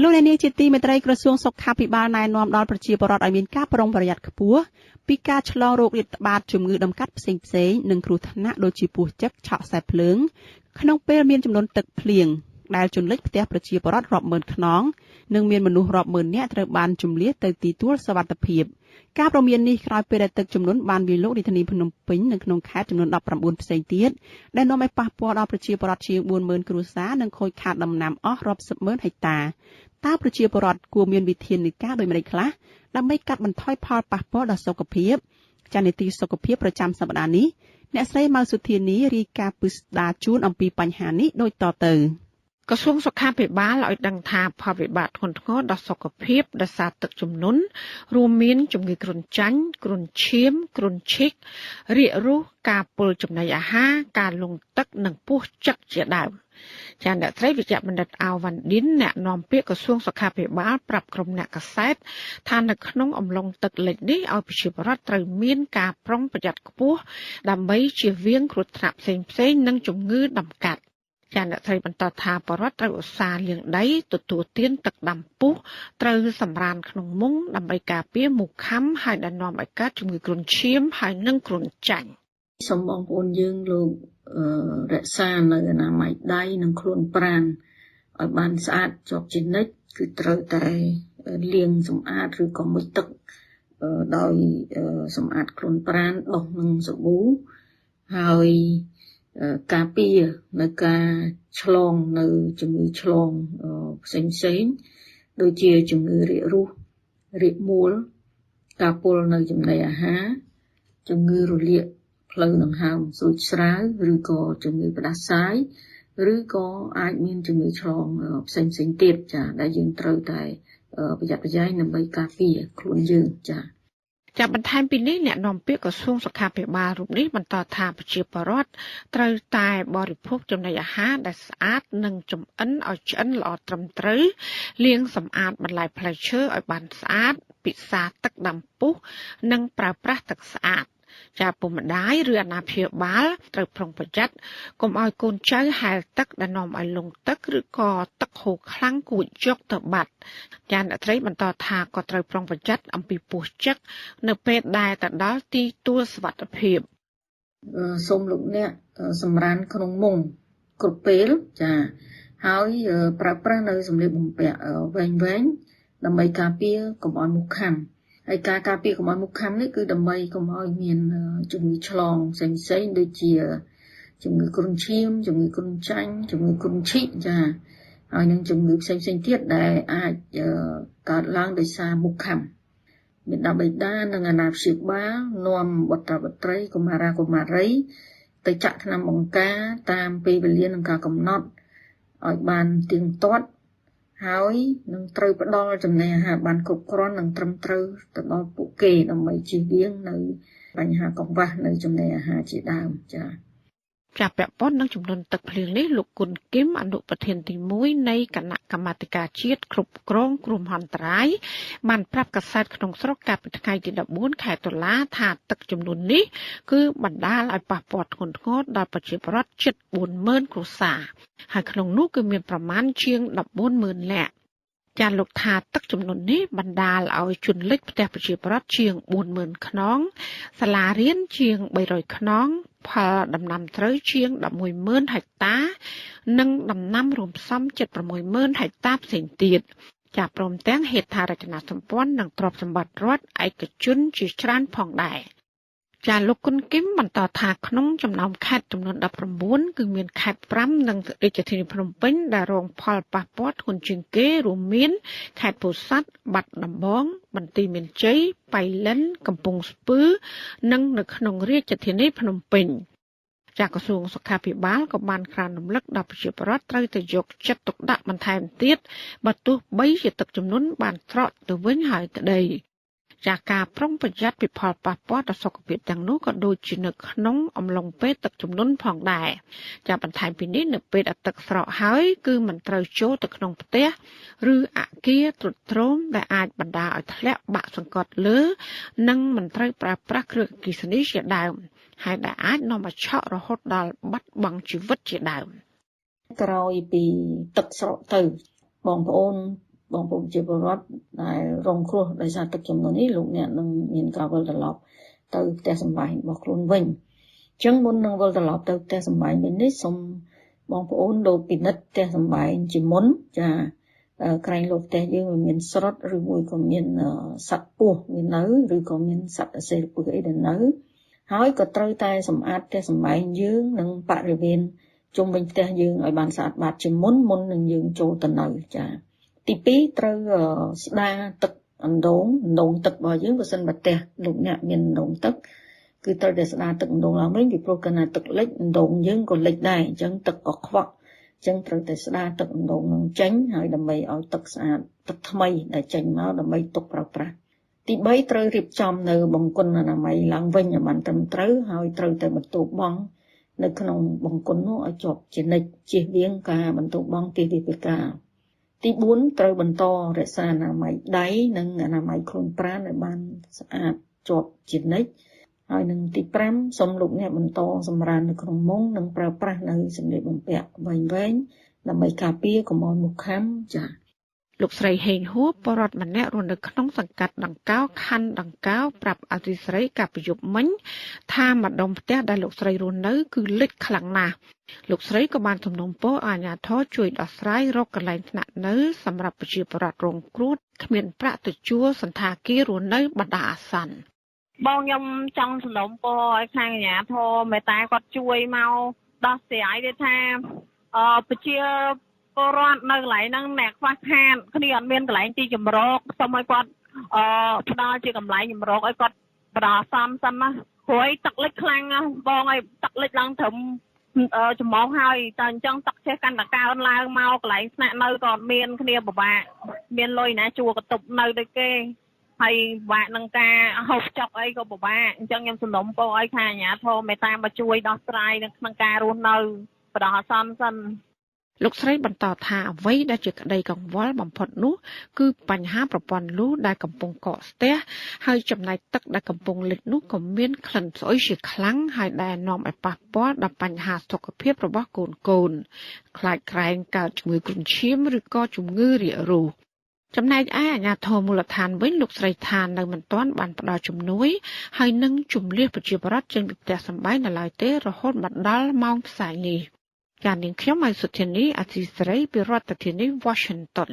លោកអ្នកនាងជាទីមេត្រីក្រសួងសុខាភិបាលណែនាំដល់ប្រជាពលរដ្ឋឲ្យមានការប្រុងប្រយ័ត្នខ្ពស់ពីការឆ្លងរោគរាតត្បាតជំងឺដំកាត់ផ្សេងៗនិងគ្រោះថ្នាក់ដូចជាពស់ចឹកឆក់ខ្សែភ្លើងក្នុងពេលមានចំនួនទឹកភ្លៀងដែលជន់លិចផ្ទះប្រជាពលរដ្ឋរាប់ម៉ឺនខ្នងនិងមានមនុស្សរាប់ម៉ឺននាក់ត្រូវបានជម្លៀសទៅទីទួលសុវត្ថិភាពការព្រមាននេះក្រោយពេលដែលទឹកជំនន់បានវាយលុករាជធានីភ្នំពេញនៅក្នុងខេត្តចំនួន19ផ្សេងទៀតដែលនាំឲ្យប៉ះពាល់ដល់ប្រជាពលរដ្ឋជាង40000គ្រួសារនិងខូចខាតដំណាំអស់រាប់សិបម៉ឺនហិកតាតើប្រជាពលរដ្ឋគួរមានវិធានការដូចម្តេចខ្លះដើម្បីកាត់បន្ថយផលប៉ះពាល់ដល់សុខភាពចានីតិសុខភាពប្រចាំសប្តាហ៍នេះអ្នកស្រីម៉ៅសុធានីរាយការណ៍ពិស្ដារជូនអំពីបញ្ហានេះដូចតទៅក្រសួងសុខាភិបាលឲ្យដឹងថាផលវិបាកធ្ងន់ធ្ងរដល់សុខភាពដោយសារទឹកជំនន់រួមមានជំងឺគ្រុនចាញ់គ្រុនឈាមគ្រុនឈិករាគរូសការពុលចំណីអាហារការលង់ទឹកនិងពោះចឹកជាដើមចាអ្នកស្រីវិជ្ជបណ្ឌិតអាវ៉ាន់ឌិនអ្នកនាំពាក្យក្រសួងសុខាភិបាលប្រាប់ក្រុមអ្នកកាសែតថានៅក្នុងអំឡុងទឹកលិចនេះឲ្យប្រជាពលរដ្ឋត្រូវមានការប្រុងប្រយ័ត្នខ្ពស់ដើម្បីជៀសវាងគ្រោះថ្នាក់ផ្សេងៗនិងជំងឺដំកាត់ចាអ្នកស្រីបន្តថាបរិវត្តត្រូវឧស្សាហ៍លាងដីទទួលទានទឹកដាំពុះត្រូវសម្រានក្នុងមុងដើម្បីការពារមូសខាំហើយដែលនាំឲ្យកើតជំងឺគ្រុនឈាមហើយនិងគ្រុនចាញ់សូមបងប្អូនយើងលោករក្សានៅអនាម័យដៃនិងខ្លួនប្រាណឲ្យបានស្អាតជាប់ជានិច្ចគឺត្រូវតែលាងសម្អាតឬក៏មុជទឹកដោយសម្អាតខ្លួនប្រាណដុសនឹងសាប៊ូហើយការពារនៅការឆ្លងនៅជំងឺឆ្លងផ្សេងៗដូចជាជំងឺរាគរូសរាគមួលការពុលនៅចំណីអាហារជំងឺរលាកផ្លូវដង្ហើមស្រួចស្រាវឬក៏ជំងឺផ្ដាសាយឬក៏អាចមានជំងឺឆ្លងផ្សេងៗទៀតចាដែលយើងត្រូវតែប្រយ័ត្នប្រយែងដើម្បីការពារខ្លួនយើងចាបន្ថែមពីនេះអ្នកនាំពាក្យក្រសួងសុខាភិបាលរូបនេះបន្តថាប្រជាពលរដ្ឋត្រូវតែបរិភោគចំណីអាហារដែលស្អាតនិងចម្អិនឲ្យឆ្អិនល្អត្រឹមត្រូវលាងសម្អាតបន្លែផ្លែឈើឲ្យបានស្អាតពិសាទឹកដាំពុះនិងប្រើប្រាស់ទឹកស្អាតចាពុកម្ដាយឬអាណាព្យាបាលត្រូវប្រុងប្រយ័ត្នកុំឲ្យកូនចៅហែលទឹកដែលនាំឲ្យលង់ទឹកឬក៏ទឹកហូរខ្លាំងគួចយកទៅបាត់ចាអ្នកត្រីបន្តថាក៏ត្រូវប្រុងប្រយ័ត្នអំពីពស់ចឹកនៅពេលដែលទៅដល់ទីទួលសុវត្ថិភាពសូមលោកអ្នកសម្រានក្នុងមុងគ្រប់ពេលចាហើយប្រើប្រាស់នៅសម្លៀកបំពាក់វែងដើម្បីការពារកុំឲ្យមូសខាំហើយការការពារកុំឲ្យមុខខាំនេះគឺដើម្បីកុំឲ្យមានជំងឺឆ្លងផ្សេងៗដូចជាជំងឺគ្រុនឈាមជំងឺគ្រុនចាញ់ជំងឺគ្រុនឈិកចាហើយនឹងជំងឺផ្សេងៗទៀតដែលអាចកើតឡើងដោយសារមុខខាំមេដាបេដានិងអាណាព្យាបាលនាំបុត្រាបុត្រីកុមារាកុមារីទៅចាក់ថ្នាំបង្ការតាមពេលវេលានិងការកំណត់ឲ្យបានទៀងទាត់ហើយនឹងត្រូវផ្ដល់ចំណីអាហារបានគ្រប់គ្រាន់និងត្រឹមត្រូវទៅដល់ពួកគេដើម្បីជៀសវាងនៅបញ្ហាកង្វះនៅចំណីអាហារជាដើមចា៎ពាក់ព័ន្ធនឹងចំនួនទឹកភ្លៀងនេះលោកគុណគឹមអនុប្រធានទី1នៃគណៈកម្មាធិការជាតិគ្រប់គ្រងគ្រោះមហន្តរាយបានប្រាប់កាសែតក្នុងស្រុកកាលពីថ្ងៃទី14ខែតុលាថាទឹកចំនួននេះគឺបណ្ដាលឲ្យប៉ះពាល់ធ្ងន់ធ្ងរដល់ប្រជាពលរដ្ឋជិត40000គ្រួសារហើយក្នុងនោះគឺមានប្រមាណជាង140,000នាក់ចាលោកថាទឹកចំនួននេះបណ្ដាលឲ្យជន់លិចផ្ទះប្រជាពលរដ្ឋជាង40000ខ្នងសាលារៀនជាង300ខ្នងផលដំណាំស្រូវជាង110,000ហិកតានិងដំណាំរួមផ្សំជិត60000ហិកតាផ្សេងទៀតចាព្រមទាំងហេដ្ឋារចនាសម្ព័ន្ធនិងទ្រព្យសម្បត្តិរដ្ឋឯកជនជាច្រើនផងដែរចាលោកគុណគឹមបន្តថាក្នុងចំណោមខេត្តចំនួន19គឺមានខេត្ត5និងរាជធានីភ្នំពេញដែលរងផលប៉ះពាល់ធ្ងន់ជាងគេរួមមានខេត្តពោធិ៍សាត់បាត់ដំបងបន្ទាយមានជ័យប៉ៃលិនកំពង់ស្ពឺនិងនៅក្នុងរាជធានីភ្នំពេញចាក្រសួងសុខាភិបាលក៏បានក្រានរំលឹកដល់ប្រជាពលរដ្ឋត្រូវតែយកចិត្តទុកដាក់បន្ថែមទៀតបើទោះបីជាទឹកជំនន់បានស្រកទៅវិញហើយក្តីចាការប្រុងប្រយ័ត្នពីផលប៉ះពាល់ដល់សុខភាពទាំងនោះក៏ដូចជានៅក្នុងអំឡុងពេលទឹកជំនន់ផងដែរចាបន្ថែមពីនេះនៅពេលទឹកស្រកហើយគឺមិនត្រូវចូលទៅក្នុងផ្ទះឬអគារទ្រុឌទ្រោមដែលអាចបណ្ដាលឲ្យធ្លាក់បាក់សង្កត់លើនិងមិនត្រូវប្រើប្រាស់គ្រឿងអគ្គិសនីជាដើមហើយដែលអាចនាំឲ្យឆក់រហូតដល់បាត់បង់ជីវិតជាដើមក្រោយពីទឹកស្រកទៅបងប្អូន បងប្អូនជាពលរដ្ឋដែលរងគ្រោះដោយសារទឹកជំនន់នេះលោកអ្នកនឹងមានការវិលត្រឡប់ទៅផ្ទះសម្បែងរបស់ខ្លួនវិញអញ្ចឹងមុននឹងវិលត្រឡប់ទៅផ្ទះសម្បែងវិញនេះសូមបងប្អូនលោកពិនិត្យផ្ទះសម្បែងជាមុនចាក្រែងលោកផ្ទះយើងមានស្រុតឬមួយក៏មានសត្វពស់វានៅឬក៏មានសត្វអសេរពឹសអីដែលនៅហើយក៏ត្រូវតែសម្អាតផ្ទះសម្បែងយើងនិងបរិវេណជុំវិញផ្ទះយើងឲ្យបានស្អាតបាតជាមុននឹងយើងចូលទៅនៅចាទី2ត្រូវស្ដារទឹកអណ្ដូងទឹករបស់យើងបើសិនបើផ្ទះលោកអ្នកមានអណ្ដូងទឹកគឺត្រូវតែស្ដារទឹកអណ្ដូងឡើងវិញពីព្រោះកាលណាទឹកលិចអណ្ដូងយើងក៏លិចដែរអញ្ចឹងទឹកក៏ខ្វក់អញ្ចឹងត្រូវតែស្ដារទឹកអណ្ដូងនឹងចេញហើយដើម្បីឲ្យទឹកស្អាតទឹកថ្មីដែលចេញមកដើម្បីទុកប្រើប្រាស់ទី3ត្រូវរៀបចំនៅបង្គន់អនាម័យឡើងវិញឲ្យបានត្រឹមត្រូវហើយត្រូវតែបន្ទោបង់នៅក្នុងបង្គន់នោះឲ្យជាប់ជានិច្ចជៀសវាងការបន្ទោបង់ពីវិបកាទី4ត្រូវបន្តរក្សាអនាម័យដៃនិងអនាម័យខ្លួនប្រាណឲ្យបានស្អាតជាប់ជានិច្ចហើយនឹងទី5សូមលោកអ្នកបន្តសម្រាននៅក្នុងមុងនិងប្រើប្រាស់នៅសម្លៀកបំពាក់វែងដើម្បីការពារកុំឲ្យមូសខាំចា៎លោកស្រីហេងហួរបរដ្ឋម្នាក់រស់នៅក្នុងសង្កាត់ដង្កោខណ្ឌដង្កោប្រាប់អធិស្រីកាលពីយប់មិញថាម្ដុំផ្ទះដែលលោកស្រីរស់នៅគឺលិចខ្លាំងណាស់លោកស្រីក៏បានសំណូមពរអាជ្ញាធរជួយដោះស្រាយរកកន្លែងស្នាក់នៅសម្រាប់ប្រជាពលរដ្ឋរងគ្រោះគ្មានប្រាក់ទៅជួលសន្តាគាររស់នៅបណ្ដោះអាសន្នបងខ្ញុំចង់សំណូមពរឲ្យខាងអាជ្ញាធរមេតាគាត់ជួយមកដោះស្រាយទេថាប្រជាពលរដ្ឋនៅកន្លែងហ្នឹងអ្នកខ្វះខាតគ្នាអត់មានកន្លែងទីជម្រកសូមឲ្យគាត់ផ្ដល់ជាកន្លែងជម្រកឲ្យគាត់បដោះអាសន្នសិនណាព្រោះទឹកលិចខ្លាំងណាស់បងឲ្យទឹកលិចឡើងត្រឹមចំមកហើយតែអញ្ចឹងទឹកចេះកាន់តែកើនឡើងមកកន្លែងស្នាក់នៅក៏អត់មានគ្នាពិបាកមានលុយណាជួកន្ទប់នៅដូចគេហើយពិបាកនឹងការហូបចុកអីក៏ពិបាកអញ្ចឹងខ្ញុំសំណូមពរឲ្យខាងអាជ្ញាធរមេតាមកជួយដោះស្រាយនៅក្នុងការរស់នៅបដោះអាសន្នសិនលោកស្រីបន្តថាអ្វីដែលជាក្តីកង្វល់បំផុតនោះគឺបញ្ហាប្រព័ន្ធលូដែលកំពុងកកស្ទះហើយចំណែកទឹកដែលកំពុងលិចនោះក៏មានក្លិនស្អុយជាខ្លាំងហើយដែលនាំឲ្យប៉ះពាល់ដល់បញ្ហាសុខភាពរបស់កូនខ្លាចក្រែងកើតជំងឺគ្រុនឈាមឬក៏ជំងឺរាគរូសចំណែកឯអាជ្ញាធរមូលដ្ឋានវិញលោកស្រីថានៅមិនទាន់បានផ្ដល់ជំនួយហើយនឹងជំនះប្រជាពលរដ្ឋចេញពីផ្ទះសម្បែងនៅឡើយទេរហូតមកដល់ម៉ោងផ្សាយនេះការនាងខ្ញុំឲ្យសុធានីអធិស្រីពីរដ្ឋធានី Washington